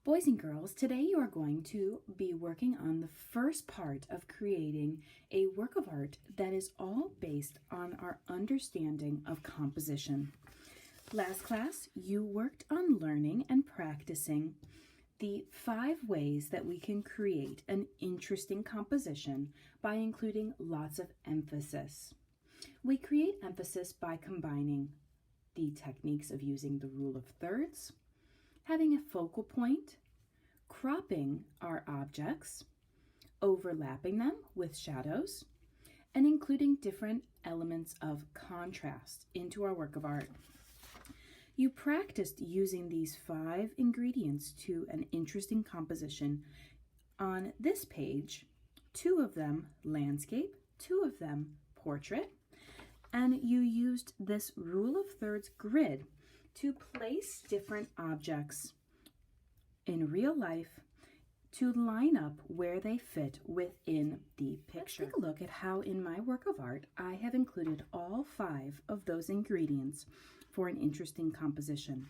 Boys and girls, today you are going to be working on the first part of creating a work of art that is all based on our understanding of composition. Last class, you worked on learning and practicing the 5 ways that we can create an interesting composition by including lots of emphasis. We create emphasis by combining the techniques of using the rule of thirds, having a focal point, cropping our objects, overlapping them with shadows, and including different elements of contrast into our work of art. You practiced using these 5 ingredients to an interesting composition on this page, 2 of them landscape, 2 of them portrait, and you used this rule of thirds grid to place different objects in real life to line up where they fit within the picture. Let's take a look at how in my work of art I have included all 5 of those ingredients for an interesting composition.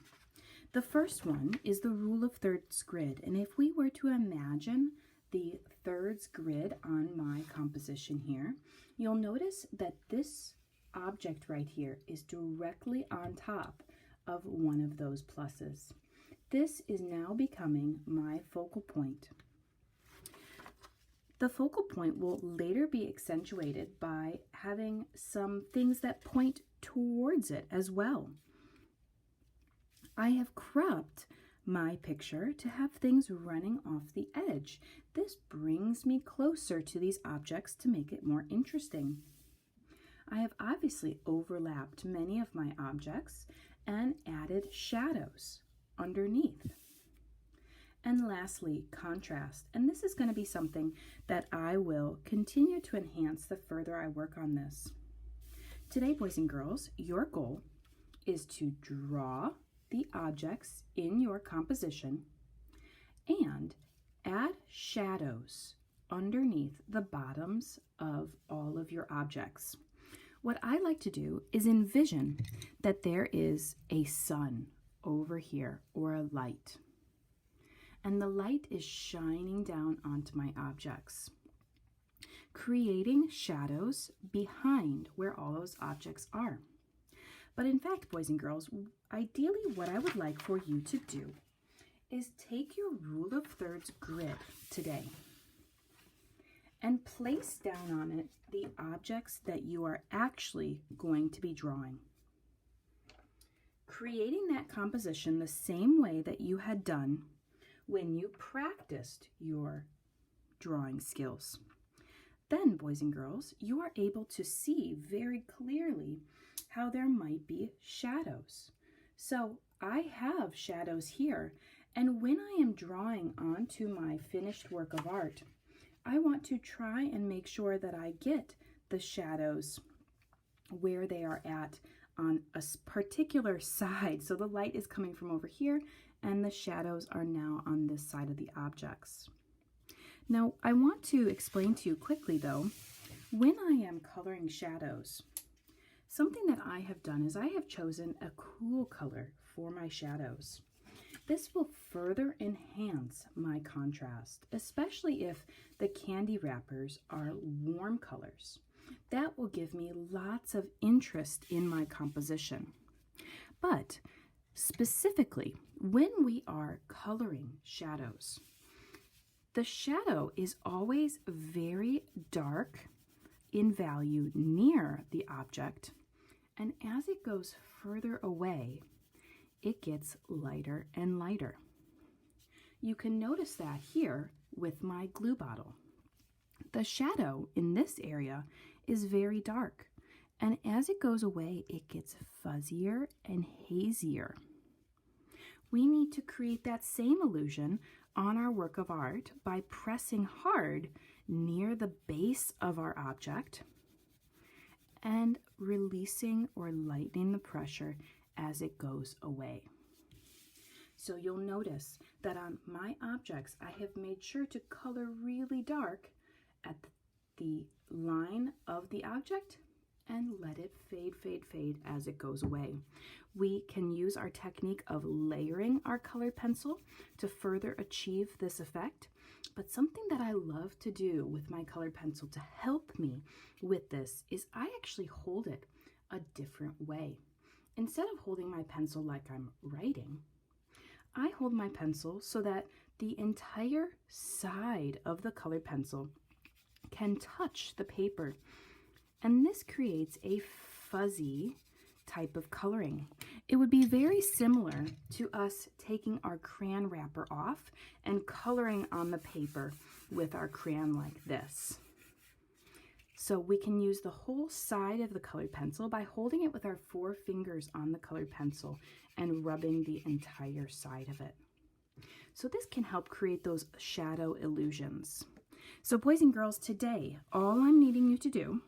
The first one is the rule of thirds grid, and if we were to imagine the thirds grid on my composition here, you'll notice that this object right here is directly on top of one of those pluses. This is now becoming my focal point. The focal point will later be accentuated by having some things that point towards it as well. I have cropped my picture to have things running off the edge. This brings me closer to these objects to make it more interesting. I have obviously overlapped many of my objects and added shadows underneath. And lastly, contrast. And this is going to be something that I will continue to enhance the further I work on this. Today, boys and girls, your goal is to draw the objects in your composition and add shadows underneath the bottoms of all of your objects. What I like to do is envision that there is a sun over here or a light, and the light is shining down onto my objects, creating shadows behind where all those objects are. But in fact, boys and girls, ideally what I would like for you to do is take your rule of thirds grid today and place down on it the objects that you are actually going to be drawing. Creating that composition the same way that you had done when you practiced your drawing skills. Then, boys and girls, you are able to see very clearly how there might be shadows. So I have shadows here, and when I am drawing onto my finished work of art, I want to try and make sure that I get the shadows where they are at on a particular side. So the light is coming from over here and the shadows are now on this side of the objects. Now I want to explain to you quickly though, when I am coloring shadows, something that I have done is I have chosen a cool color for my shadows. This will further enhance my contrast, especially if the candy wrappers are warm colors. That will give me lots of interest in my composition. But specifically, when we are coloring shadows, the shadow is always very dark in value near the object, and as it goes further away, it gets lighter and lighter. You can notice that here with my glue bottle. The shadow in this area is very dark, and as it goes away, it gets fuzzier and hazier. We need to create that same illusion on our work of art by pressing hard near the base of our object and releasing or lightening the pressure as it goes away. So you'll notice that on my objects, I have made sure to color really dark at the line of the object and let it fade, fade, fade as it goes away. We can use our technique of layering our colored pencil to further achieve this effect. But something that I love to do with my colored pencil to help me with this is I actually hold it a different way. Instead of holding my pencil like I'm writing, I hold my pencil so that the entire side of the colored pencil can touch the paper. And this creates a fuzzy type of coloring. It would be very similar to us taking our crayon wrapper off and coloring on the paper with our crayon like this. So we can use the whole side of the colored pencil by holding it with our 4 fingers on the colored pencil and rubbing the entire side of it. So this can help create those shadow illusions. So boys and girls, today, all I'm needing you to do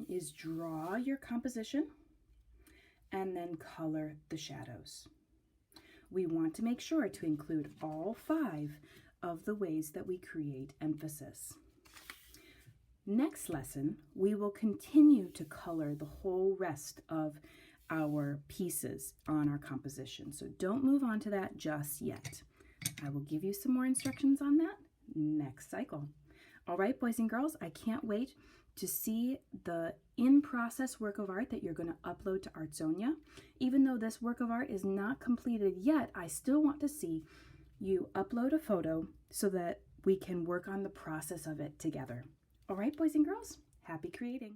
is draw your composition and then color the shadows. We want to make sure to include all 5 of the ways that we create emphasis. Next lesson, we will continue to color the whole rest of our pieces on our composition. So don't move on to that just yet. I will give you some more instructions on that next cycle. All right, boys and girls, I can't wait to see the in-process work of art that you're going to upload to Artsonia. Even though this work of art is not completed yet, I still want to see you upload a photo so that we can work on the process of it together. All right, boys and girls, happy creating.